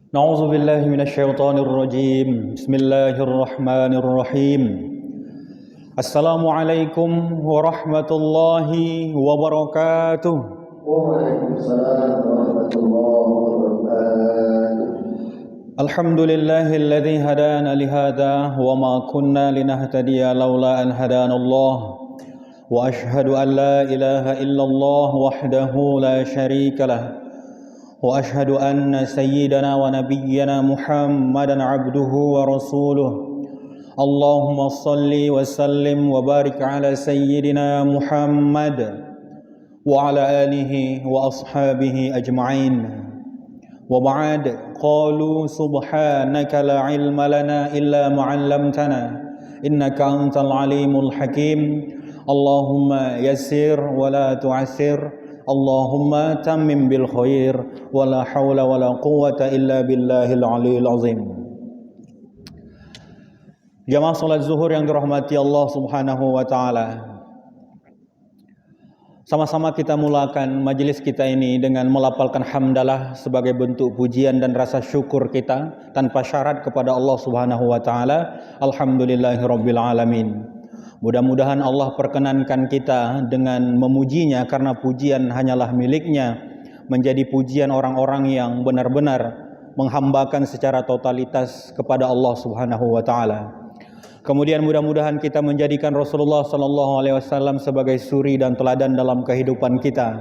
نعوذ بالله من الشيطان الرجيم بسم الله الرحمن الرحيم السلام عليكم ورحمة الله وبركاته وعليكم السلام ورحمة الله وبركاته. الحمد لله الذي هدانا لهذا وما كنا لنهتدي لولا أن هدانا الله وأشهد أن لا إله إلا الله وحده لا شريك له وأشهد أن سيدنا ونبينا محمدا عبده ورسوله اللهم صل وسلم وبارك على سيدنا محمد وعلى آله وأصحابه أجمعين وبعد قالوا سبحانك لا علم لنا إلا ما علمتنا إنك أنت العليم الحكيم اللهم يسر ولا تعسر Allahumma tammim bil khair wala haula wala quwwata illa billahil aliyil azim. Jamaah salat zuhur yang dirahmati Allah Subhanahu wa taala. Sama-sama kita mulakan majelis kita ini dengan melafalkan hamdalah sebagai bentuk pujian dan rasa syukur kita tanpa syarat kepada Allah Subhanahu wa taala. Alhamdulillahirabbil alamin. Mudah-mudahan Allah perkenankan kita dengan memujinya karena pujian hanyalah miliknya, menjadi pujian orang-orang yang benar-benar menghambakan secara totalitas kepada Allah Subhanahu wa taala. Kemudian mudah-mudahan kita menjadikan Rasulullah sallallahu alaihi wasallam sebagai suri dan teladan dalam kehidupan kita.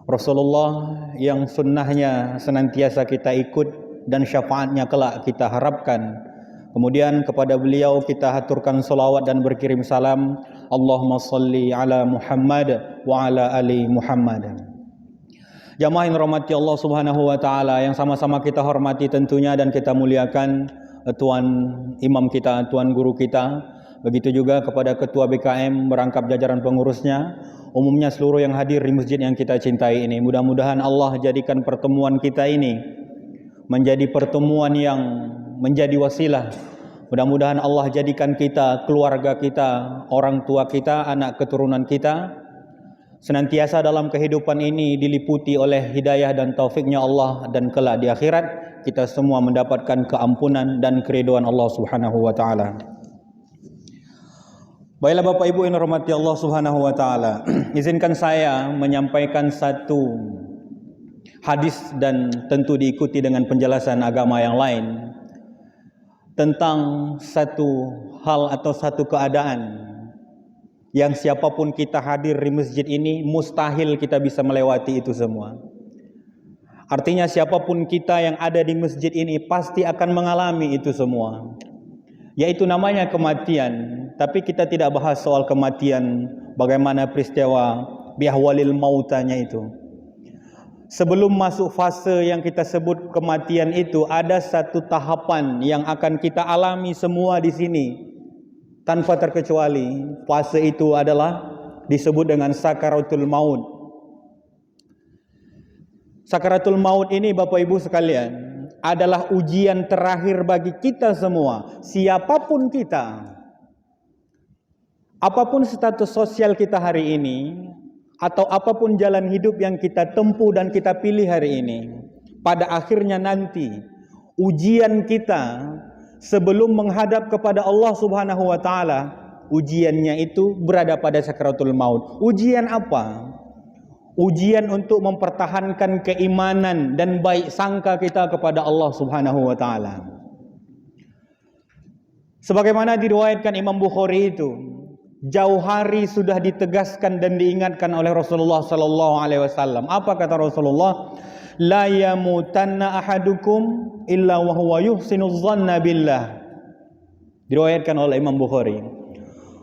Rasulullah yang sunnahnya senantiasa kita ikut dan syafaatnya kelak kita harapkan. Kemudian kepada beliau kita haturkan salawat dan berkirim salam. Allahumma salli ala Muhammad wa ala ali Muhammad. Jamaah yang dirahmati Allah Subhanahu wa taala, yang sama-sama kita hormati tentunya dan kita muliakan tuan imam kita, tuan guru kita. Begitu juga kepada ketua BKM merangkap jajaran pengurusnya, umumnya seluruh yang hadir di masjid yang kita cintai ini. Mudah-mudahan Allah jadikan pertemuan kita ini menjadi pertemuan yang menjadi wasilah. Mudah-mudahan Allah jadikan kita, keluarga kita, orang tua kita, anak keturunan kita senantiasa dalam kehidupan ini diliputi oleh hidayah dan taufiknya Allah, dan kelak di akhirat kita semua mendapatkan keampunan dan keridhaan Allah Subhanahu wa taala. Baiklah Bapak Ibu yang dirahmati Allah Subhanahu wa taala, izinkan saya menyampaikan satu hadis dan tentu diikuti dengan penjelasan agama yang lain tentang satu hal atau satu keadaan yang siapapun kita hadir di masjid ini mustahil kita bisa melewati itu semua. Artinya siapapun kita yang ada di masjid ini pasti akan mengalami itu semua, yaitu namanya kematian. Tapi kita tidak bahas soal kematian, bagaimana peristiwa biahwalil mautanya itu. Sebelum masuk fase yang kita sebut kematian itu, ada satu tahapan yang akan kita alami semua di sini tanpa terkecuali. Fase itu adalah disebut dengan sakaratul maut. Sakaratul maut ini Bapak Ibu sekalian adalah ujian terakhir bagi kita semua, siapapun kita. Apapun status sosial kita hari ini, atau apapun jalan hidup yang kita tempuh dan kita pilih hari ini, pada akhirnya nanti ujian kita sebelum menghadap kepada Allah Subhanahu wa taala, ujiannya itu berada pada sakaratul maut. Ujian apa? Ujian untuk mempertahankan keimanan dan baik sangka kita kepada Allah Subhanahu wa taala. Sebagaimana diriwayatkan Imam Bukhari itu, jauh hari sudah ditegaskan dan diingatkan oleh Rasulullah sallallahu alaihi wasallam. Apa kata Rasulullah? La yamutanna ahadukum illa wa huwa yuhsinuz dhanna billah. Diriwayatkan oleh Imam Bukhari.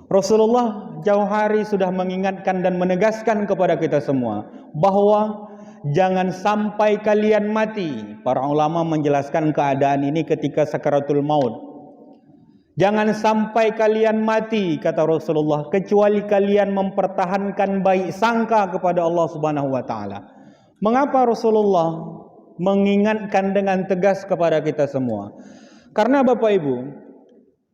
Rasulullah jauh hari sudah mengingatkan dan menegaskan kepada kita semua bahwa jangan sampai kalian mati. Para ulama menjelaskan keadaan ini ketika sakaratul maut. Jangan sampai kalian mati, kata Rasulullah, kecuali kalian mempertahankan baik sangka kepada Allah Subhanahu wa taala. Mengapa Rasulullah mengingatkan dengan tegas kepada kita semua? Karena Bapak Ibu,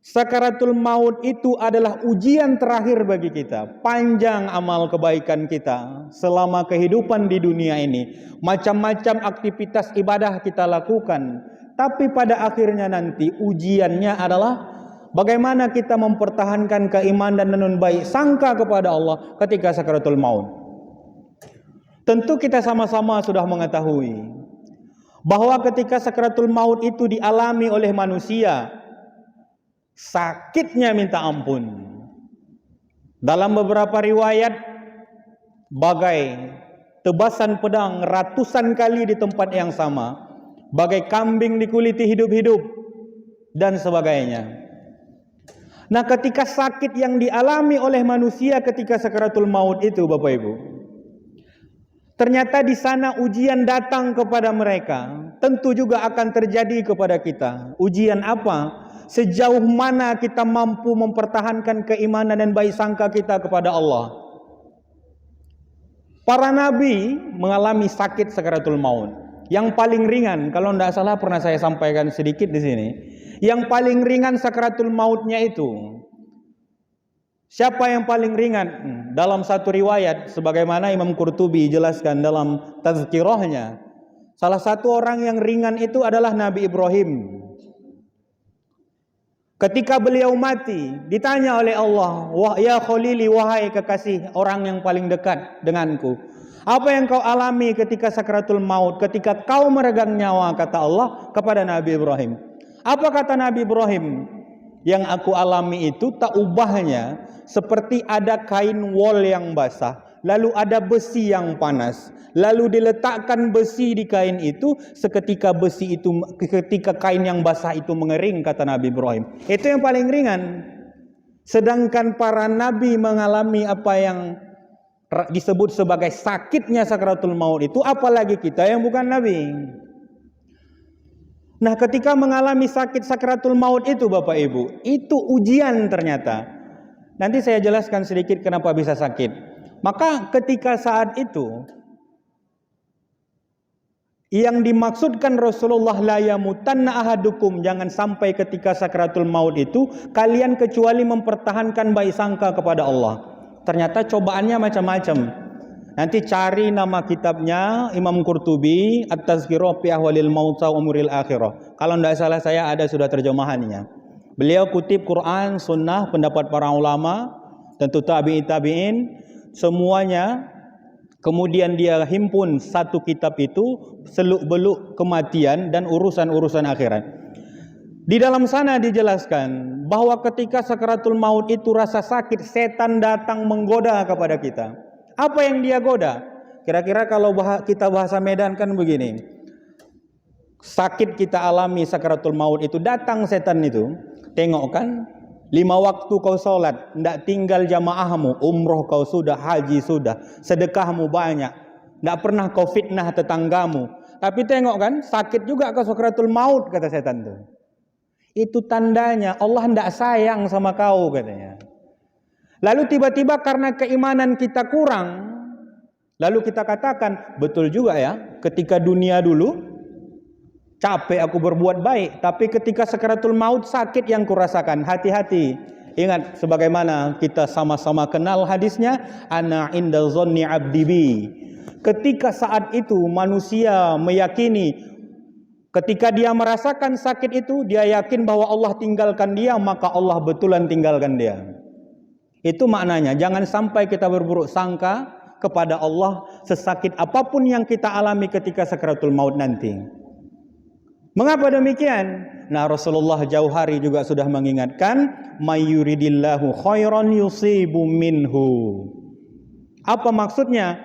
Sakaratul maut itu adalah ujian terakhir bagi kita. Panjang amal kebaikan kita selama kehidupan di dunia ini. Macam-macam aktivitas ibadah kita lakukan. Tapi pada akhirnya nanti ujiannya adalah bagaimana kita mempertahankan keimanan dan baik sangka kepada Allah ketika sakaratul maut. Tentu kita sama-sama sudah mengetahui bahwa ketika sakaratul maut itu dialami oleh manusia, sakitnya minta ampun. Dalam beberapa riwayat, bagai tebasan pedang ratusan kali di tempat yang sama, bagai kambing dikuliti hidup-hidup, dan sebagainya. Nah, ketika sakit yang dialami oleh manusia ketika sakaratul maut itu, Bapak Ibu, ternyata di sana ujian datang kepada mereka, tentu juga akan terjadi kepada kita. Ujian apa? Sejauh mana kita mampu mempertahankan keimanan dan baik sangka kita kepada Allah. Para nabi mengalami sakit sakaratul maut. Yang paling ringan, kalau tidak salah pernah saya sampaikan sedikit di sini, yang paling ringan sakaratul mautnya itu, siapa yang paling ringan? Dalam satu riwayat, sebagaimana Imam Qurtubi jelaskan dalam tazkirahnya, salah satu orang yang ringan itu adalah Nabi Ibrahim. Ketika beliau mati, ditanya oleh Allah, "Ya Khalili, wahai kekasih, orang yang paling dekat denganku, apa yang kau alami ketika sakaratul maut, ketika kau meregang nyawa?" kata Allah kepada Nabi Ibrahim. Apa kata Nabi Ibrahim? Yang aku alami itu tak ubahnya seperti ada kain wol yang basah, lalu ada besi yang panas, lalu diletakkan besi di kain itu, seketika ketika kain yang basah itu mengering, kata Nabi Ibrahim. Itu yang paling ringan. Sedangkan para nabi mengalami apa yang disebut sebagai sakitnya sakaratul maut itu, apalagi kita yang bukan nabi. Nah, ketika mengalami sakit sakaratul maut itu, Bapak Ibu, itu ujian ternyata. Nanti saya jelaskan sedikit kenapa bisa sakit. Maka ketika saat itu, yang dimaksudkan Rasulullah, la yamutanna ahadukum, jangan sampai ketika sakaratul maut itu kalian kecuali mempertahankan baik sangka kepada Allah. Ternyata cobaannya macam-macam. Nanti cari nama kitabnya Imam Qurtubi, At-Tazkirah fi Ahwalil Mauta wa Umuril Akhirah. Kalau tidak salah saya ada sudah terjemahannya. Beliau kutip Quran, Sunnah, pendapat para ulama, tentu tabi'in, semuanya. Kemudian dia himpun satu kitab itu, seluk-beluk kematian dan urusan-urusan akhirat. Di dalam sana dijelaskan bahwa ketika sakaratul maut itu rasa sakit, setan datang menggoda kepada kita. Apa yang dia goda? Kira-kira kalau kita bahasa Medan kan begini. Sakit kita alami sakaratul maut itu, datang setan itu. Tengok kan, 5 waktu kau sholat, tidak tinggal jamaahmu, umroh kau sudah, haji sudah, sedekahmu banyak, tidak pernah kau fitnah tetanggamu. Tapi tengok kan, sakit juga kau sakaratul maut, kata setan itu. Itu tandanya Allah tidak sayang sama kau, katanya. Lalu tiba-tiba karena keimanan kita kurang, lalu kita katakan, betul juga ya, ketika dunia dulu capek aku berbuat baik, tapi ketika sakaratul maut sakit yang kurasakan. Hati-hati. Ingat sebagaimana kita sama-sama kenal hadisnya, ana inda dhanni abdi bi. Ketika saat itu manusia meyakini, ketika dia merasakan sakit itu, dia yakin bahwa Allah tinggalkan dia, maka Allah betulan tinggalkan dia. Itu maknanya, jangan sampai kita berburuk sangka kepada Allah sesakit apapun yang kita alami ketika sakaratul maut nanti. Mengapa demikian? Nah, Rasulullah jauh hari juga sudah mengingatkan, may yuridillahu khairan yusibu minhu. Apa maksudnya?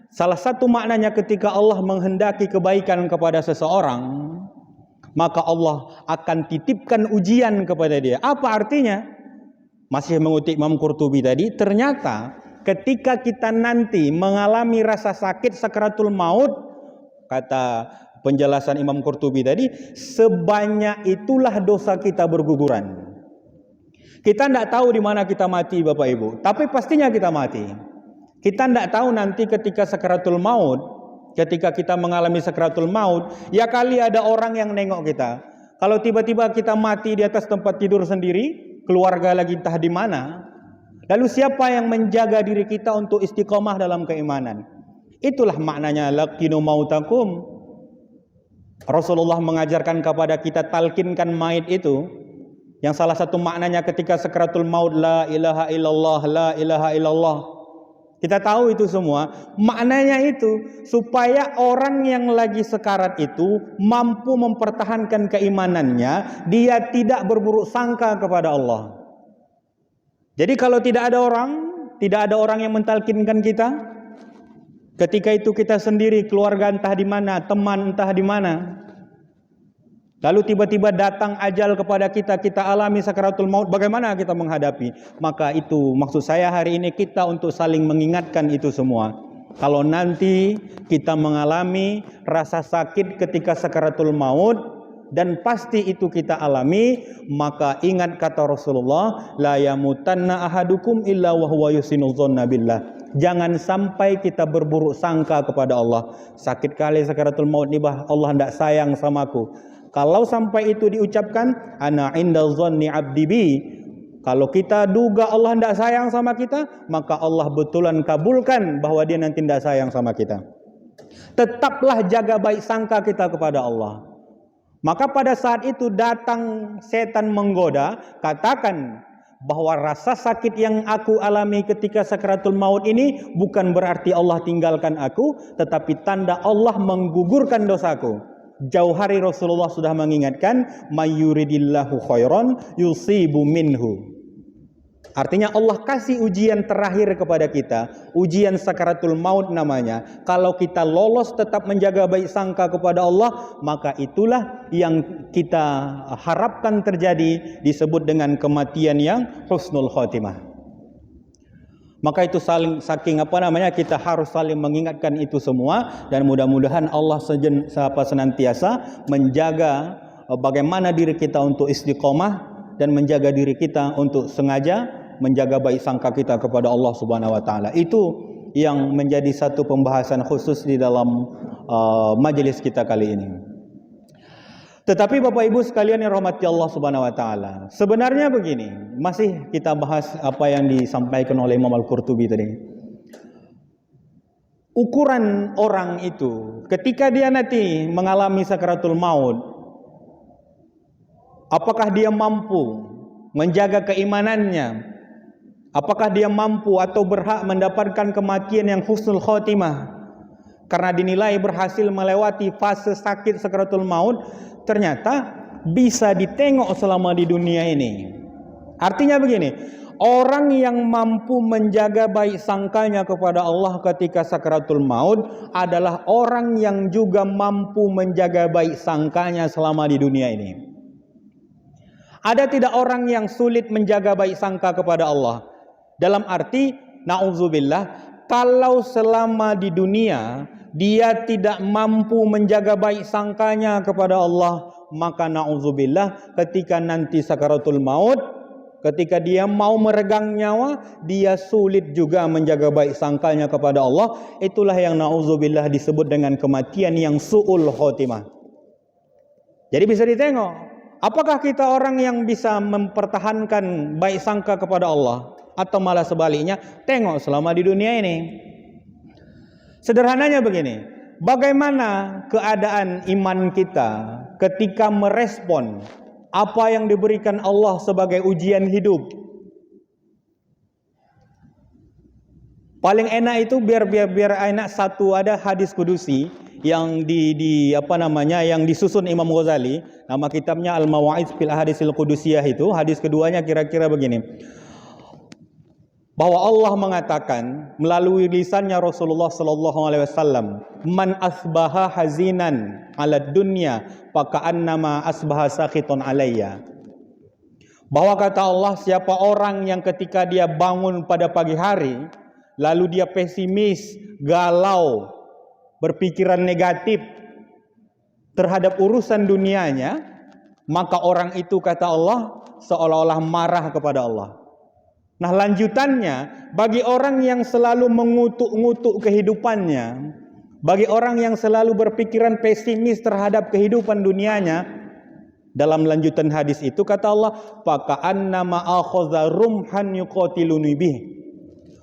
Salah satu maknanya ketika Allah menghendaki kebaikan kepada seseorang, maka Allah akan titipkan ujian kepada dia. Apa artinya? Masih mengutip Imam Qurtubi tadi, ternyata ketika kita nanti mengalami rasa sakit sakaratul maut, kata penjelasan Imam Qurtubi tadi, sebanyak itulah dosa kita berguguran. Kita tidak tahu di mana kita mati, Bapak Ibu, tapi pastinya kita mati. Kita tidak tahu nanti ketika sakaratul maut, ketika kita mengalami sakaratul maut, ya kali ada orang yang nengok kita. Kalau tiba-tiba kita mati di atas tempat tidur sendiri, keluarga lagi entah di mana, lalu siapa yang menjaga diri kita untuk istiqomah dalam keimanan? Itulah maknanya laqinu mautakum. Rasulullah mengajarkan kepada kita talkinkan mayit itu, yang salah satu maknanya ketika sakaratul maut, la ilaha illallah, la ilaha illallah. Kita tahu itu semua. Maknanya itu supaya orang yang lagi sekarat itu mampu mempertahankan keimanannya, dia tidak berburuk sangka kepada Allah. Jadi kalau tidak ada orang yang mentalkinkan kita, ketika itu kita sendiri, keluarga entah di mana, teman entah di mana, lalu tiba-tiba datang ajal kepada kita, kita alami sakaratul maut, bagaimana kita menghadapi? Maka itu maksud saya hari ini kita untuk saling mengingatkan itu semua. Kalau nanti kita mengalami rasa sakit ketika sakaratul maut, dan pasti itu kita alami, maka ingat kata Rasulullah, la yamutanna ahadukum illa wa huwa yusinul dzanna billah. Jangan sampai kita berburuk sangka kepada Allah. Sakit kali sakaratul maut ni bah, Allah tidak sayang sama aku. Kalau sampai itu diucapkan, ana inda dhanni abdi bi, kalau kita duga Allah tidak sayang sama kita, maka Allah betulan kabulkan bahwa dia nanti tidak sayang sama kita. Tetaplah jaga baik sangka kita kepada Allah. Maka pada saat itu datang setan menggoda, katakan bahwa rasa sakit yang aku alami ketika sakaratul maut ini bukan berarti Allah tinggalkan aku, tetapi tanda Allah menggugurkan dosaku. Jauh hari Rasulullah sudah mengingatkan, mayyuridillahu khairan yusibu minhu. Artinya Allah kasih ujian terakhir kepada kita, ujian sakaratul maut namanya. Kalau kita lolos tetap menjaga baik sangka kepada Allah, maka itulah yang kita harapkan terjadi, disebut dengan kematian yang husnul khotimah. Maka itu saking kita harus saling mengingatkan itu semua, dan mudah-mudahan Allah senantiasa menjaga bagaimana diri kita untuk istiqomah, dan menjaga diri kita untuk sengaja menjaga baik sangka kita kepada Allah Subhanahu wa taala. Itu yang menjadi satu pembahasan khusus di dalam majelis kita kali ini. Tetapi Bapak Ibu sekalian yang rahmati Allah Subhanahu wa taala, sebenarnya begini, masih kita bahas apa yang disampaikan oleh Imam Al-Qurtubi tadi. Ukuran orang itu ketika dia nanti mengalami sakaratul maut, apakah dia mampu menjaga keimanannya? Apakah dia mampu atau berhak mendapatkan kematian yang husnul khotimah? Karena dinilai berhasil melewati fase sakit sakaratul maut, ternyata bisa ditengok selama di dunia ini. Artinya begini, orang yang mampu menjaga baik sangkanya kepada Allah ketika sakaratul maut adalah orang yang juga mampu menjaga baik sangkanya selama di dunia ini. Ada tidak orang yang sulit menjaga baik sangka kepada Allah? Dalam arti, na'udzubillah, kalau selama di dunia dia tidak mampu menjaga baik sangkanya kepada Allah, maka na'udzubillah ketika nanti sakaratul maut, ketika dia mau meregang nyawa, dia sulit juga menjaga baik sangkanya kepada Allah. Itulah yang na'udzubillah disebut dengan kematian yang su'ul khotimah. Jadi bisa ditengok, apakah kita orang yang bisa mempertahankan baik sangka kepada Allah, atau malah sebaliknya, tengok selama di dunia ini. Sederhananya begini, bagaimana keadaan iman kita ketika merespon apa yang diberikan Allah sebagai ujian hidup? Paling enak itu biar enak satu, ada hadis kudusi yang yang disusun Imam Ghazali, nama kitabnya Al-Mawa'idz fil Ahadisil Qudusiyah. Itu hadis keduanya kira-kira begini, bahwa Allah mengatakan melalui lisannya Rasulullah sallallahu alaihi wasallam, man asbaha hazinan 'ala dunya faka'annama asbaha sakhiton 'alayya. Bahwa kata Allah, siapa orang yang ketika dia bangun pada pagi hari lalu dia pesimis, galau, berpikiran negatif terhadap urusan dunianya, maka orang itu kata Allah seolah-olah marah kepada Allah. Nah, lanjutannya, bagi orang yang selalu mengutuk-ngutuk kehidupannya, bagi orang yang selalu berpikiran pesimis terhadap kehidupan dunianya, Dalam lanjutan hadis itu kata Allah, "Faka'annama akhadha rumhan yuqatiluni bih."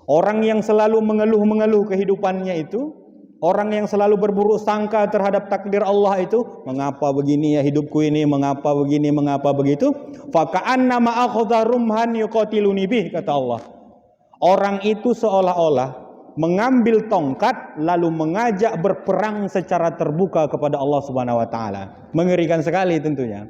Orang yang selalu mengeluh-mengeluh kehidupannya itu, orang yang selalu berburuk sangka terhadap takdir Allah itu, mengapa begini ya hidupku ini, mengapa begini, mengapa begitu? Faka'annama akhadha rumhan yuqatiluni bih, kata Allah. Orang itu seolah-olah mengambil tongkat lalu mengajak berperang secara terbuka kepada Allah Subhanahu wa taala. Mengerikan sekali tentunya.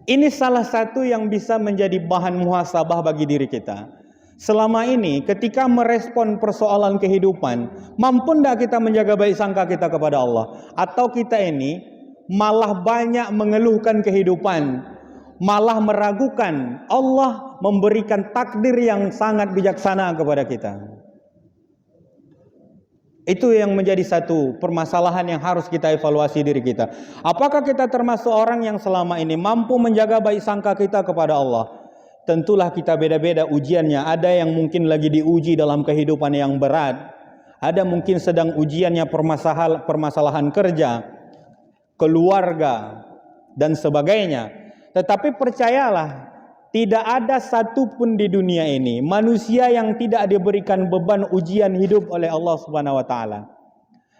Ini salah satu yang bisa menjadi bahan muhasabah bagi diri kita. Selama ini ketika merespon persoalan kehidupan, mampu tidak kita menjaga baik sangka kita kepada Allah? Atau kita ini malah banyak mengeluhkan kehidupan, malah meragukan Allah memberikan takdir yang sangat bijaksana kepada kita? Itu yang menjadi satu permasalahan yang harus kita evaluasi diri kita. Apakah kita termasuk orang yang selama ini mampu menjaga baik sangka kita kepada Allah? Tentulah kita beda-beda ujiannya. Ada yang mungkin lagi diuji dalam kehidupan yang berat. Ada mungkin sedang ujiannya permasalahan kerja, keluarga, dan sebagainya. Tetapi percayalah, tidak ada satupun di dunia ini manusia yang tidak diberikan beban ujian hidup oleh Allah Subhanahu wa taala.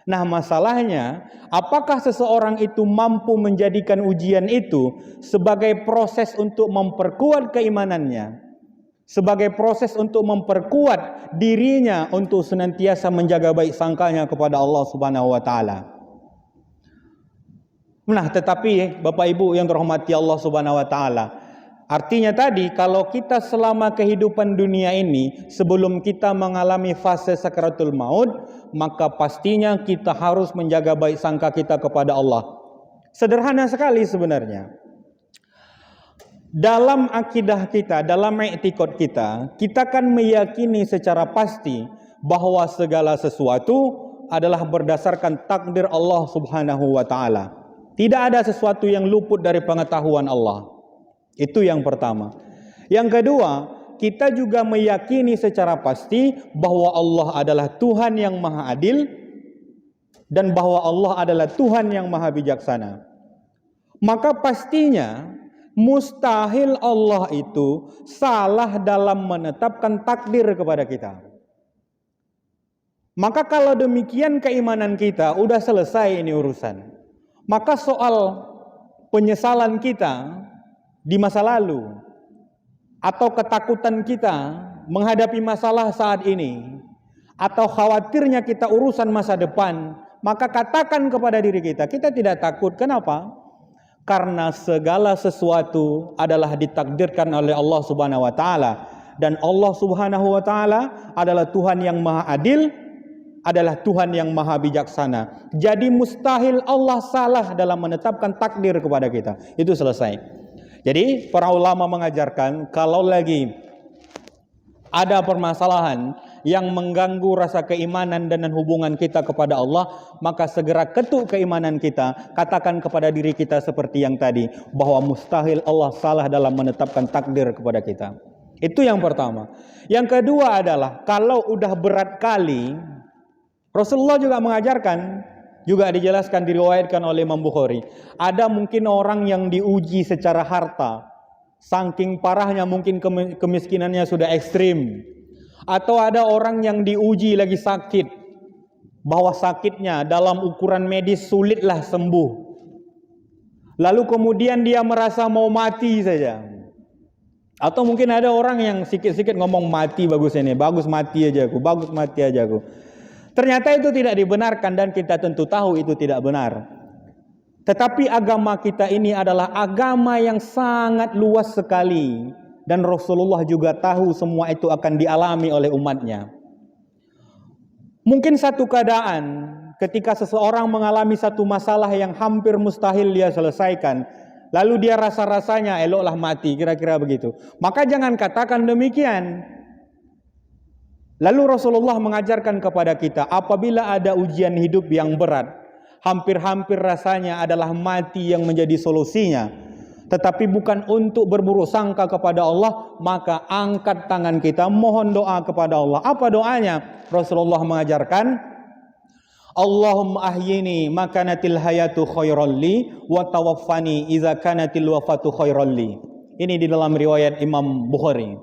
Nah, masalahnya, apakah seseorang itu mampu menjadikan ujian itu sebagai proses untuk memperkuat keimanannya, sebagai proses untuk memperkuat dirinya untuk senantiasa menjaga baik sangkanya kepada Allah Subhanahu wa taala. Nah, tetapi Bapak Ibu yang dirahmati Allah Subhanahu wa taala, artinya tadi, kalau kita selama kehidupan dunia ini, sebelum kita mengalami fase sakaratul maut, maka pastinya kita harus menjaga baik sangka kita kepada Allah. Sederhana sekali sebenarnya. Dalam akidah kita, dalam i'tikad kita, kita kan meyakini secara pasti bahwa segala sesuatu adalah berdasarkan takdir Allah Subhanahu wa taala. Tidak ada sesuatu yang luput dari pengetahuan Allah. Itu yang pertama. Yang kedua, kita juga meyakini secara pasti bahwa Allah adalah Tuhan yang maha adil dan bahwa Allah adalah Tuhan yang maha bijaksana. Maka pastinya mustahil Allah itu salah dalam menetapkan takdir kepada kita. Maka kalau demikian keimanan kita udah selesai ini urusan. Maka soal penyesalan kita di masa lalu atau ketakutan kita menghadapi masalah saat ini atau khawatirnya kita urusan masa depan, maka katakan kepada diri kita, kita tidak takut. Kenapa? Karena segala sesuatu adalah ditakdirkan oleh Allah Subhanahu wa taala, dan Allah Subhanahu wa taala adalah Tuhan yang maha adil, adalah Tuhan yang maha bijaksana. Jadi mustahil Allah salah dalam menetapkan takdir kepada kita. Itu selesai. Jadi para ulama mengajarkan, kalau lagi ada permasalahan yang mengganggu rasa keimanan dan hubungan kita kepada Allah, maka segera ketuk keimanan kita, katakan kepada diri kita seperti yang tadi, bahwa mustahil Allah salah dalam menetapkan takdir kepada kita. Itu yang pertama. Yang kedua adalah, kalau udah berat kali, Rasulullah juga mengajarkan, juga dijelaskan, diriwayatkan oleh Imam Bukhari, ada mungkin orang yang diuji secara harta, saking parahnya mungkin kemiskinannya sudah ekstrim, atau ada orang yang diuji lagi sakit, bahwa sakitnya dalam ukuran medis sulitlah sembuh, lalu kemudian dia merasa mau mati saja. Atau mungkin ada orang yang sikit-sikit ngomong mati bagus ini, bagus mati aja aku, bagus mati aja aku. Ternyata itu tidak dibenarkan dan kita tentu tahu itu tidak benar. Tetapi agama kita ini adalah agama yang sangat luas sekali, dan Rasulullah juga tahu semua itu akan dialami oleh umatnya. Mungkin satu keadaan ketika seseorang mengalami satu masalah yang hampir mustahil dia selesaikan, lalu dia rasa-rasanya eloklah mati, kira-kira begitu. Maka jangan katakan demikian. Lalu Rasulullah mengajarkan kepada kita, apabila ada ujian hidup yang berat, hampir-hampir rasanya adalah mati yang menjadi solusinya, tetapi bukan untuk berburuk sangka kepada Allah, maka angkat tangan kita, mohon doa kepada Allah. Apa doanya? Rasulullah mengajarkan, Allahumma ahyini makanatil hayatu khairan li wa tawaffani idza kanatil wafatu khairan li. Ini di dalam riwayat Imam Bukhari.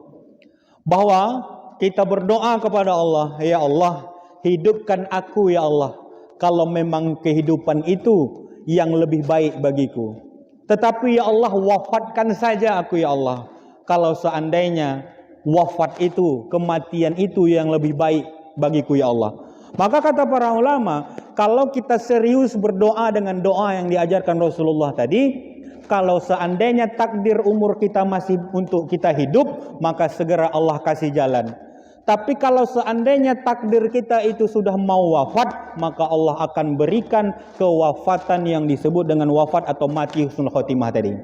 Bahwa kita berdoa kepada Allah, ya Allah, hidupkan aku ya Allah, kalau memang kehidupan itu yang lebih baik bagiku. Tetapi ya Allah, wafatkan saja aku ya Allah, kalau seandainya wafat itu, kematian itu yang lebih baik bagiku ya Allah. Maka kata para ulama, kalau kita serius berdoa dengan doa yang diajarkan Rasulullah tadi, kalau seandainya takdir umur kita masih untuk kita hidup, maka segera Allah kasih jalan. Tapi kalau seandainya takdir kita itu sudah mau wafat, maka Allah akan berikan kewafatan yang disebut dengan wafat atau mati husnul khotimah tadi.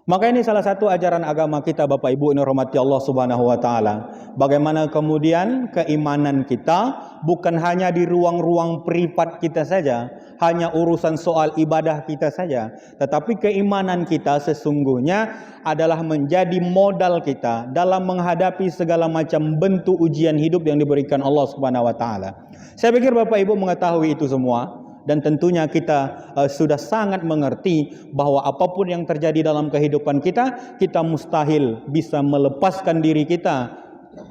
Maka ini salah satu ajaran agama kita Bapak Ibu yang dirahmati Allah Subhanahu wa taala. Bagaimana kemudian keimanan kita bukan hanya di ruang-ruang privat kita saja, hanya urusan soal ibadah kita saja, tetapi keimanan kita sesungguhnya adalah menjadi modal kita dalam menghadapi segala macam bentuk ujian hidup yang diberikan Allah Subhanahu wa taala. Saya pikir Bapak Ibu mengetahui itu semua. Dan tentunya kita sudah sangat mengerti bahwa apapun yang terjadi dalam kehidupan kita, kita mustahil bisa melepaskan diri kita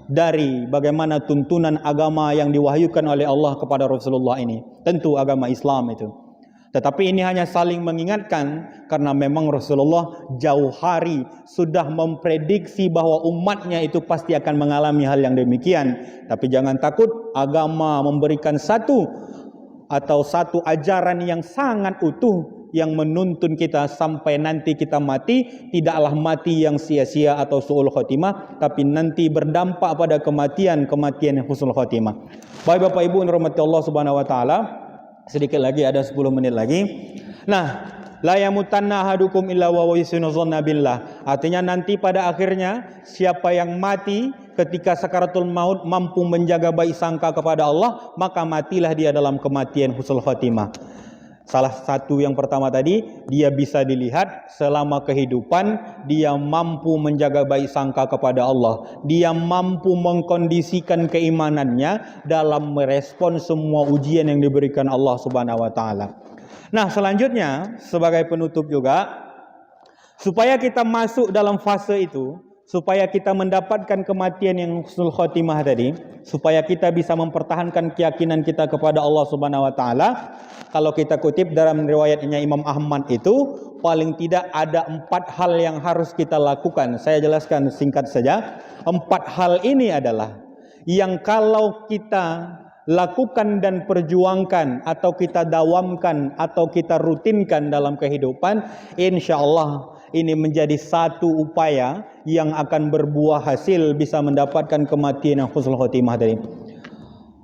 dari bagaimana tuntunan agama yang diwahyukan oleh Allah kepada Rasulullah ini. Tentu agama Islam itu. Tetapi ini hanya saling mengingatkan karena memang Rasulullah jauh hari sudah memprediksi bahwa umatnya itu pasti akan mengalami hal yang demikian. Tapi jangan takut, agama memberikan satu ajaran yang sangat utuh yang menuntun kita sampai nanti kita mati, tidaklah mati yang sia-sia atau su'ul khotimah, tapi nanti berdampak pada kematian yang husnul khotimah. Baik Bapak Ibu yang dirahmati Allah Subhanahu wa taala, sedikit lagi, ada 10 menit lagi. Nah, la yamutanna ahadukum illa wa yusinu dzanna billah. Artinya nanti pada akhirnya siapa yang mati ketika sakaratul maut mampu menjaga baik sangka kepada Allah, maka matilah dia dalam kematian husnul khotimah. Salah satu yang pertama tadi, dia bisa dilihat selama kehidupan dia mampu menjaga baik sangka kepada Allah. Dia mampu mengkondisikan keimanannya dalam merespon semua ujian yang diberikan Allah Subhanahu wa taala. Nah, selanjutnya sebagai penutup juga, supaya kita masuk dalam fase itu, supaya kita mendapatkan kematian yang husnul khotimah tadi, supaya kita bisa mempertahankan keyakinan kita kepada Allah Subhanahu wa taala, kalau kita kutip dalam riwayatnya Imam Ahmad itu, paling tidak ada 4 hal yang harus kita lakukan. Saya jelaskan singkat saja. 4 hal ini adalah yang kalau kita lakukan dan perjuangkan, atau kita dawamkan, atau kita rutinkan dalam kehidupan, insya Allah ini menjadi satu upaya yang akan berbuah hasil bisa mendapatkan kematian yang husnul khotimah tadi.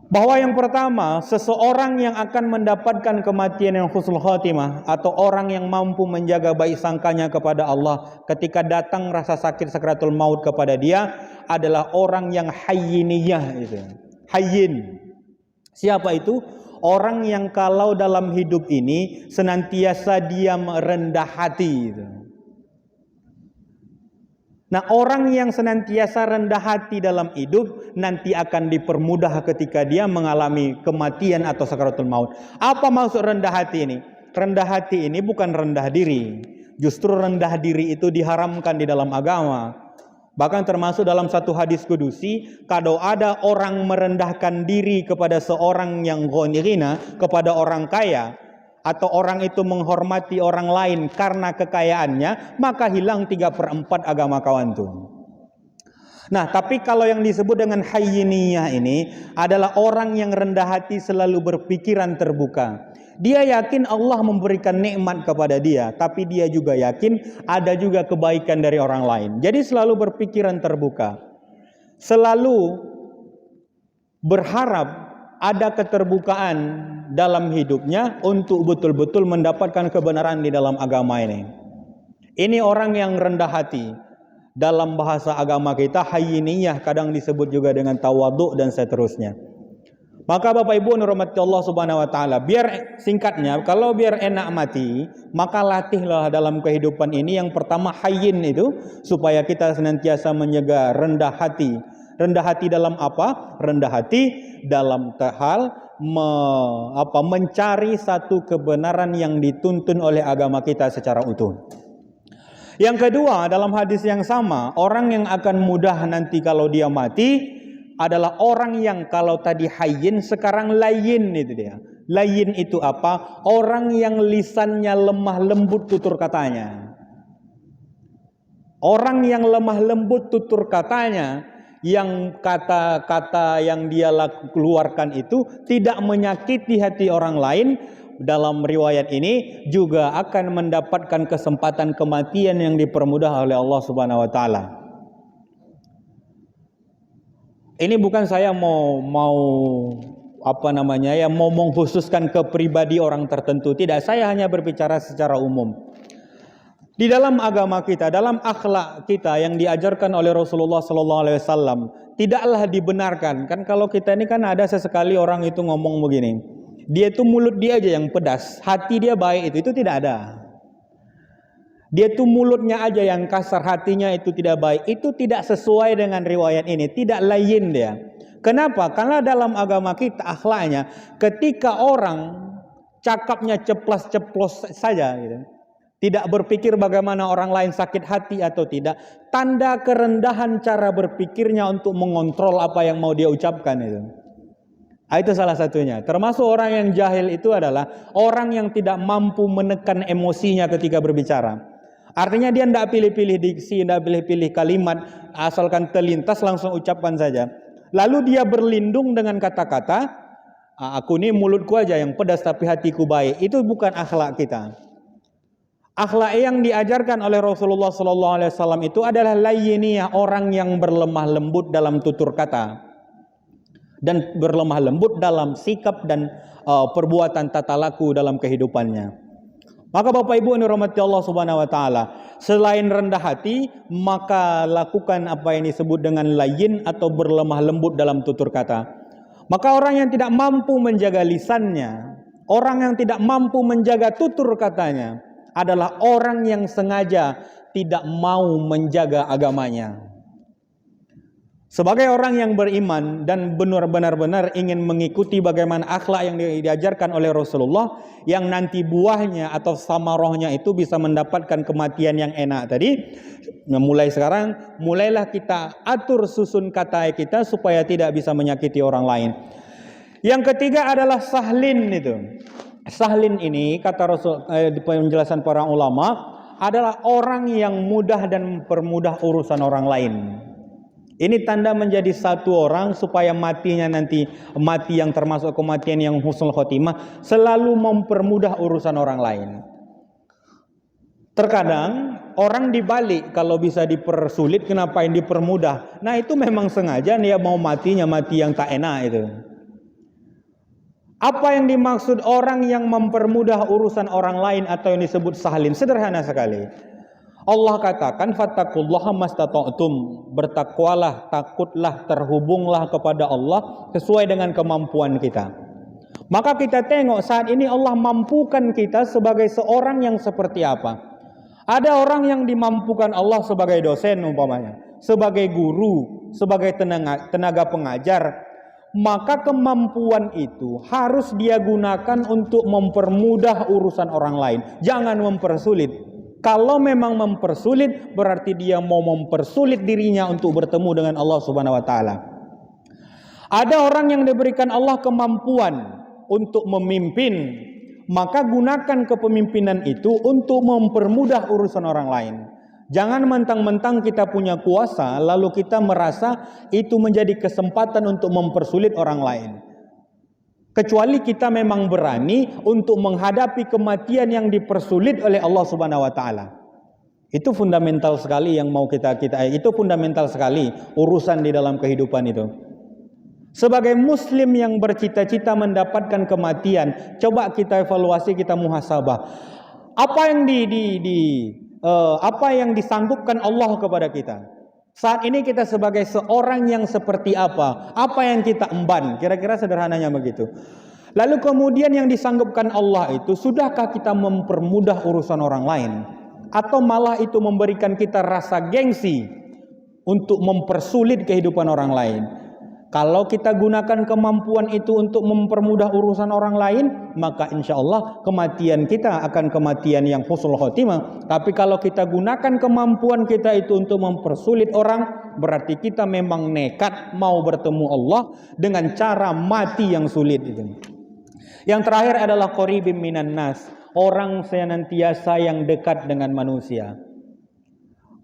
Bahwa yang pertama, seseorang yang akan mendapatkan kematian yang husnul khotimah, atau orang yang mampu menjaga baik sangkanya kepada Allah ketika datang rasa sakit sakaratul maut kepada dia, adalah orang yang hayyiniyah itu. Hayyin. Siapa itu? Orang yang kalau dalam hidup ini senantiasa dia merendah hati. Nah, orang yang senantiasa rendah hati dalam hidup nanti akan dipermudah ketika dia mengalami kematian atau sakaratul maut. Apa maksud rendah hati ini? Rendah hati ini bukan rendah diri. Justru rendah diri itu diharamkan di dalam agama. Bahkan termasuk dalam satu hadis kudusi, kalau ada orang merendahkan diri kepada seorang yang ghanirina, kepada orang kaya, atau orang itu menghormati orang lain karena kekayaannya, maka hilang 3/4 agama kawan tuh. Nah, tapi kalau yang disebut dengan hayyiniyah ini adalah orang yang rendah hati, selalu berpikiran terbuka. Dia yakin Allah memberikan nikmat kepada dia, tapi dia juga yakin ada juga kebaikan dari orang lain. Jadi selalu berpikiran terbuka. Selalu berharap ada keterbukaan dalam hidupnya untuk betul-betul mendapatkan kebenaran di dalam agama ini. Ini orang yang rendah hati. Dalam bahasa agama kita, hayyiniyah kadang disebut juga dengan tawadhu dan seterusnya. Maka Bapak Ibu rahmati Allah Subhanahu wa taala, biar singkatnya, kalau biar enak mati, maka latihlah dalam kehidupan ini yang pertama hayyin itu, supaya kita senantiasa menjaga rendah hati. Rendah hati dalam apa? Rendah hati dalam hal mencari satu kebenaran yang dituntun oleh agama kita secara utuh. Yang kedua, dalam hadis yang sama, orang yang akan mudah nanti kalau dia mati adalah orang yang kalau tadi hayyin sekarang layin, itu dia. Layin itu apa? Orang yang lisannya lemah lembut tutur katanya. Orang yang lemah lembut tutur katanya, yang kata-kata yang dia keluarkan itu tidak menyakiti hati orang lain, dalam riwayat ini juga akan mendapatkan kesempatan kematian yang dipermudah oleh Allah Subhanahu wa taala. Ini bukan saya mau mengkhususkan ke pribadi orang tertentu, tidak, saya hanya berbicara secara umum. Di dalam agama kita, dalam akhlak kita yang diajarkan oleh Rasulullah SAW, tidaklah dibenarkan. Kan kalau kita ini kan ada sesekali orang itu ngomong begini, dia itu mulut dia aja yang pedas, hati dia baik, itu tidak ada. Dia itu mulutnya aja yang kasar, hatinya itu tidak baik. Itu tidak sesuai dengan riwayat ini, tidak lain dia. Kenapa? Karena dalam agama kita akhlaknya, ketika orang cakapnya ceplas-ceplos saja gitu, tidak berpikir bagaimana orang lain sakit hati atau tidak, tanda kerendahan cara berpikirnya untuk mengontrol apa yang mau dia ucapkan itu. Itu salah satunya. Termasuk orang yang jahil itu adalah orang yang tidak mampu menekan emosinya ketika berbicara. Artinya dia tidak pilih-pilih diksi, tidak pilih-pilih kalimat, asalkan terlintas langsung ucapkan saja. Lalu dia berlindung dengan kata-kata, aku ini mulutku aja yang pedas tapi hatiku baik. Itu bukan akhlak kita. Akhlak yang diajarkan oleh Rasulullah SAW itu adalah layyiniyah, orang yang berlemah lembut dalam tutur kata dan berlemah lembut dalam sikap dan perbuatan tata laku dalam kehidupannya. Maka Bapak Ibu yang dirahmati Allah Subhanahu wa taala, selain rendah hati, maka lakukan apa yang disebut dengan layyin atau berlemah lembut dalam tutur kata. Maka orang yang tidak mampu menjaga lisannya, orang yang tidak mampu menjaga tutur katanya, adalah orang yang sengaja tidak mau menjaga agamanya. Sebagai orang yang beriman dan benar-benar ingin mengikuti bagaimana akhlak yang diajarkan oleh Rasulullah, yang nanti buahnya atau samarohnya itu bisa mendapatkan kematian yang enak tadi, mulai sekarang mulailah kita atur susun kata kita supaya tidak bisa menyakiti orang lain. Yang ketiga adalah sahlin itu. Sahlin ini kata Rasul, penjelasan para ulama, adalah orang yang mudah dan mempermudah urusan orang lain. Ini tanda menjadi satu orang supaya matinya nanti mati yang termasuk kematian yang husnul khotimah, selalu mempermudah urusan orang lain. Terkadang orang dibalik, kalau bisa dipersulit kenapa yang dipermudah. Nah itu memang sengaja dia mau matinya mati yang tak enak itu. Apa yang dimaksud orang yang mempermudah urusan orang lain atau yang disebut sahlin? Sederhana sekali. Allah katakan fattaqullaha mastata'tum, bertakwalah, takutlah, terhubunglah kepada Allah sesuai dengan kemampuan kita. Maka kita tengok saat ini Allah mampukan kita sebagai seorang yang seperti apa. Ada orang yang dimampukan Allah sebagai dosen umpamanya, sebagai guru, sebagai tenaga pengajar. Maka kemampuan itu harus dia gunakan untuk mempermudah urusan orang lain, jangan mempersulit. Kalau memang mempersulit, berarti dia mau mempersulit dirinya untuk bertemu dengan Allah Subhanahu wa taala. Ada orang yang diberikan Allah kemampuan untuk memimpin, maka gunakan kepemimpinan itu untuk mempermudah urusan orang lain. Jangan mentang-mentang kita punya kuasa lalu kita merasa itu menjadi kesempatan untuk mempersulit orang lain. Kecuali kita memang berani untuk menghadapi kematian yang dipersulit oleh Allah Subhanahu wa taala. Itu fundamental sekali yang mau kita itu fundamental sekali urusan di dalam kehidupan itu. Sebagai muslim yang bercita-cita mendapatkan kematian, coba kita evaluasi, kita muhasabah. Apa yang disanggupkan Allah kepada kita? Saat ini kita sebagai seorang yang seperti apa? Apa yang kita emban? Kira-kira sederhananya begitu. Lalu kemudian yang disanggupkan Allah itu, sudahkah kita mempermudah urusan orang lain? Atau malah itu memberikan kita rasa gengsi untuk mempersulit kehidupan orang lain? Kalau kita gunakan kemampuan itu untuk mempermudah urusan orang lain, maka insya Allah kematian kita akan kematian yang husnul khotimah. Tapi kalau kita gunakan kemampuan kita itu untuk mempersulit orang, berarti kita memang nekat mau bertemu Allah dengan cara mati yang sulit itu. Yang terakhir adalah qaribim minan nas, orang senantiasa yang dekat dengan manusia.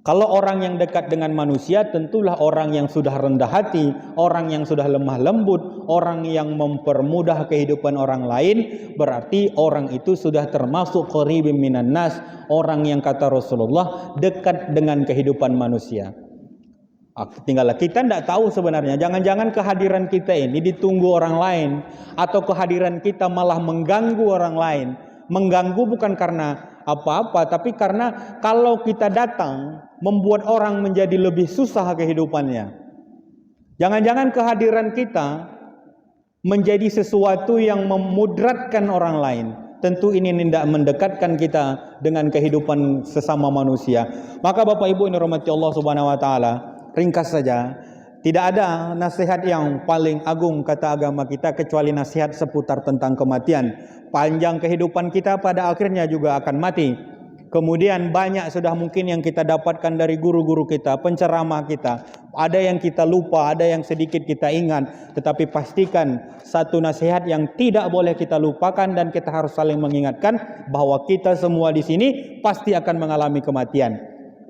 Kalau orang yang dekat dengan manusia tentulah orang yang sudah rendah hati, orang yang sudah lemah lembut, orang yang mempermudah kehidupan orang lain, berarti orang itu sudah termasuk qaribim minan nas, orang yang kata Rasulullah dekat dengan kehidupan manusia. Tinggal kita tidak tahu sebenarnya, jangan-jangan kehadiran kita ini ditunggu orang lain, atau kehadiran kita malah mengganggu orang lain. Mengganggu bukan karena apa-apa, tapi karena kalau kita datang membuat orang menjadi lebih susah kehidupannya. Jangan-jangan kehadiran kita menjadi sesuatu yang memudratkan orang lain. Tentu ini tidak mendekatkan kita dengan kehidupan sesama manusia. Maka Bapak Ibu yang dirahmati Allah Subhanahu wa taala, ringkas saja, tidak ada nasihat yang paling agung kata agama kita kecuali nasihat seputar tentang kematian. Panjang kehidupan kita pada akhirnya juga akan mati. Kemudian banyak sudah mungkin yang kita dapatkan dari guru-guru kita, penceramah kita. Ada yang kita lupa, ada yang sedikit kita ingat. Tetapi pastikan satu nasihat yang tidak boleh kita lupakan dan kita harus saling mengingatkan bahwa kita semua di sini pasti akan mengalami kematian.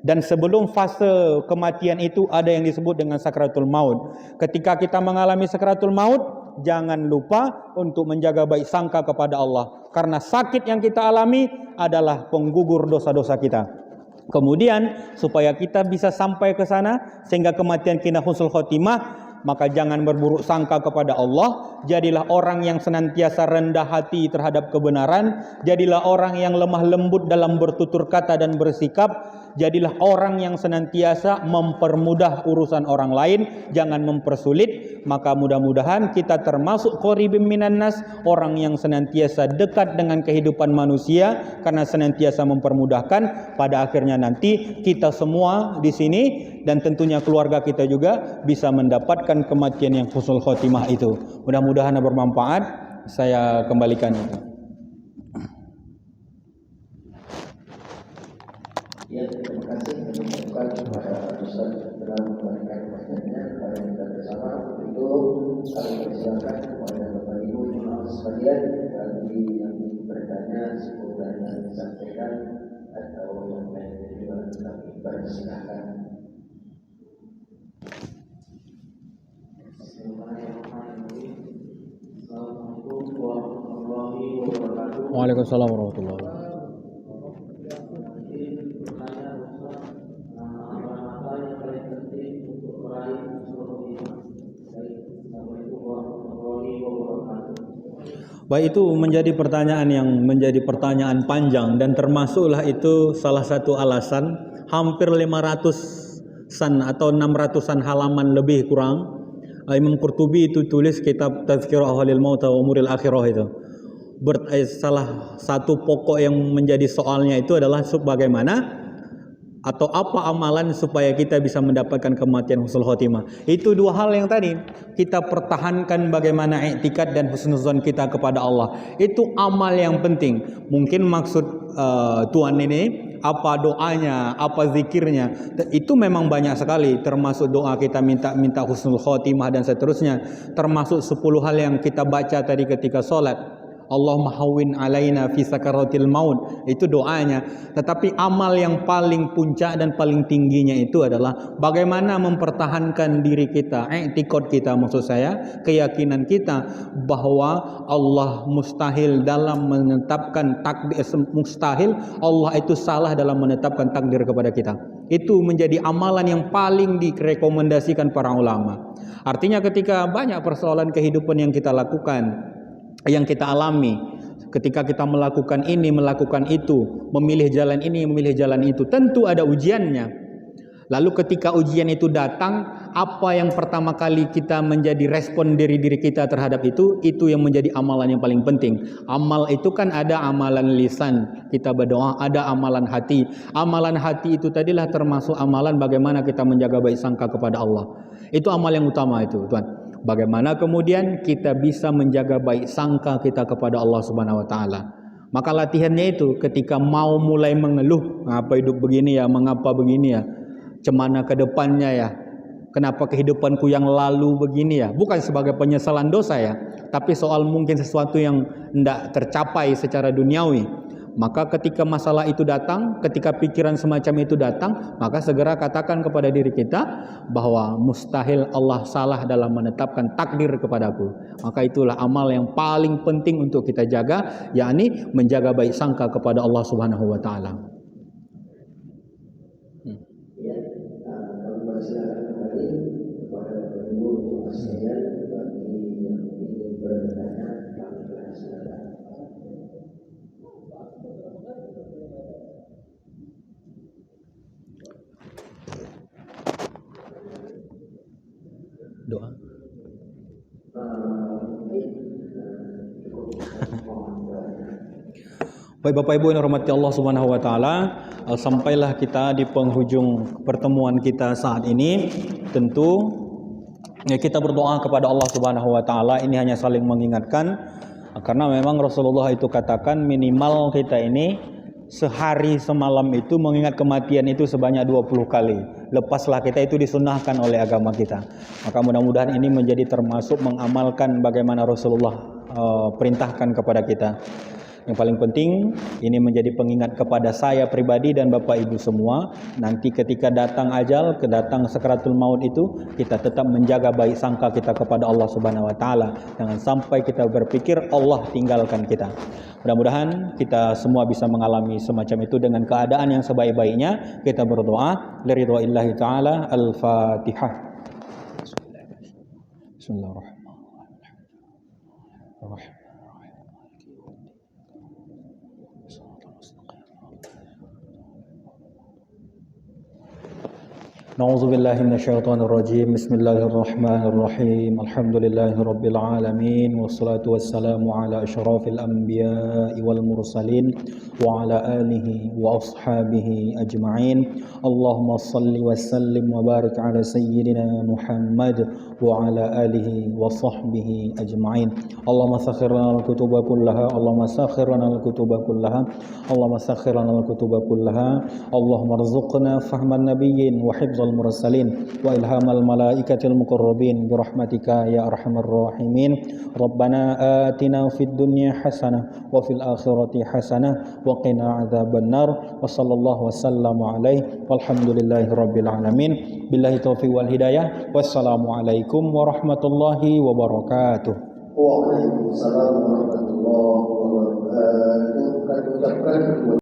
Dan sebelum fase kematian itu ada yang disebut dengan sakratul maut. Ketika kita mengalami sakratul maut, jangan lupa untuk menjaga baik sangka kepada Allah. Karena sakit yang kita alami adalah penggugur dosa-dosa kita. Kemudian supaya kita bisa sampai ke sana sehingga kematian kita husnul khotimah, maka jangan berburuk sangka kepada Allah. Jadilah orang yang senantiasa rendah hati terhadap kebenaran. Jadilah orang yang lemah lembut dalam bertutur kata dan bersikap. Jadilah orang yang senantiasa mempermudah urusan orang lain, jangan mempersulit. Maka mudah-mudahan kita termasuk qaribim minan nas, orang yang senantiasa dekat dengan kehidupan manusia karena senantiasa mempermudahkan. Pada akhirnya nanti kita semua di sini dan tentunya keluarga kita juga bisa mendapatkan kematian yang husnul khotimah itu. Mudah-mudahan bermanfaat. Saya kembalikan itu. Ya, terima kasih mengucapkan kepada Ustaz telah memberikan pertanyaannya kepada kita bersama. Itu kami persilakan kepada Bapak Ibu jemaah sekalian bagi yang bertanya seputar yang disampaikan atau yang lain juga kami persilakan. Assalamualaikum warahmatullahi wabarakatuh. Waalaikumsalam warahmatullahi wabarakatuh. Baik, itu menjadi pertanyaan yang menjadi pertanyaan panjang dan termasuklah itu salah satu alasan hampir 500-an atau 600-an halaman lebih kurang Imam Qurtubi itu tulis kitab Tazkirah Ahlil Maut wa Umuril Akhirah itu. Salah satu pokok yang menjadi soalnya itu adalah bagaimana atau apa amalan supaya kita bisa mendapatkan kematian husnul khotimah. Itu dua hal yang tadi kita pertahankan, bagaimana i'tikad dan husnuzan kita kepada Allah. Itu amal yang penting. Mungkin maksud Tuhan ini apa doanya, apa zikirnya, itu memang banyak sekali, termasuk doa kita minta husnul khotimah dan seterusnya, termasuk 10 hal yang kita baca tadi ketika sholat. Allahumma hawwin alaina fi sakaratil maut, itu doanya. Tetapi amal yang paling puncak dan paling tingginya itu adalah bagaimana mempertahankan diri kita, i'tikad kita, maksud saya keyakinan kita bahwa Allah mustahil dalam menetapkan takdir, mustahil Allah itu salah dalam menetapkan takdir kepada kita. Itu menjadi amalan yang paling direkomendasikan para ulama. Artinya ketika banyak persoalan kehidupan yang kita lakukan, yang kita alami, ketika kita melakukan ini, melakukan itu, memilih jalan ini, memilih jalan itu, tentu ada ujiannya. Lalu ketika ujian itu datang, apa yang pertama kali kita menjadi respon diri kita terhadap itu yang menjadi amalan yang paling penting. Amal itu kan ada amalan lisan, kita berdoa, ada amalan hati. Amalan hati itu tadilah termasuk amalan bagaimana kita menjaga baik sangka kepada Allah. Itu amal yang utama itu, Tuhan. Bagaimana kemudian kita bisa menjaga baik sangka kita kepada Allah Subhanahu wa taala. Maka latihannya itu ketika mau mulai mengeluh, ngapa hidup begini ya, mengapa begini ya, cemana ke depannya ya, kenapa kehidupanku yang lalu begini ya, bukan sebagai penyesalan dosa ya, tapi soal mungkin sesuatu yang tidak tercapai secara duniawi. Maka ketika masalah itu datang, ketika pikiran semacam itu datang, maka segera katakan kepada diri kita bahwa mustahil Allah salah dalam menetapkan takdir kepadaku. Maka itulah amal yang paling penting untuk kita jaga, yakni menjaga baik sangka kepada Allah Subhanahu wa taala. Ya, kami persilakan kembali kepada Bapak Ibu sekalian bagi yang ingin bertanya kami persilakan. Doa. Baik Bapak Ibu yang dirahmati Allah Subhanahu wa taala, sampailah kita di penghujung pertemuan kita saat ini. Tentu ya, kita berdoa kepada Allah Subhanahu wa taala, ini hanya saling mengingatkan, karena memang Rasulullah itu katakan minimal kita ini sehari semalam itu mengingat kematian itu sebanyak 20 kali. Lepaslah kita itu disunnahkan oleh agama kita. Maka mudah-mudahan ini menjadi termasuk mengamalkan bagaimana Rasulullah perintahkan kepada kita. Yang paling penting ini menjadi pengingat kepada saya pribadi dan Bapak Ibu semua. Nanti ketika datang ajal, kedatang sakaratul maut itu, kita tetap menjaga baik sangka kita kepada Allah Subhanahu wa taala. Jangan sampai kita berpikir Allah tinggalkan kita. Mudah-mudahan kita semua bisa mengalami semacam itu dengan keadaan yang sebaik-baiknya. Kita berdoa liridwaillahi taala. Al-Fatihah. Bismillahirrahmanirrahim. A'udzu billahi minasyaitonir rajim. Bismillahirrahmanirrahim. Alhamdulillahirabbil alamin wassalatu wassalamu ala asyrafil anbiya'i wal mursalin wa ala alihi wa ashabihi ajma'in. Allahumma shalli wa sallim wa barik ala sayyidina Muhammad wa ala alihi wa sahbihi ajma'in. Allahumma sakhkhir lana al-kutuba kullaha, Allahumma sakhkhir lana al-kutuba kullaha, Allahumma sakhkhir lana al-kutuba kullaha, Allahumma arzuqna fahman nabiyyin wa hifdzal mursalin wa ilhamal malaikatil muqarrabin bi rahmatika ya arhamar rahimin. Rabbana atina fid dunya hasanah wa fil akhirati hasanah wa qina adzaban nar. Wa sallallahu wasallam alaihi walhamdulillahi rabbil alamin. Billahi taufiq wal hidayah. Wassalamu alaikum warahmatullahi wabarakatuh. Waalaikumsalam warahmatullahi wabarakatuh. Kami ucapkan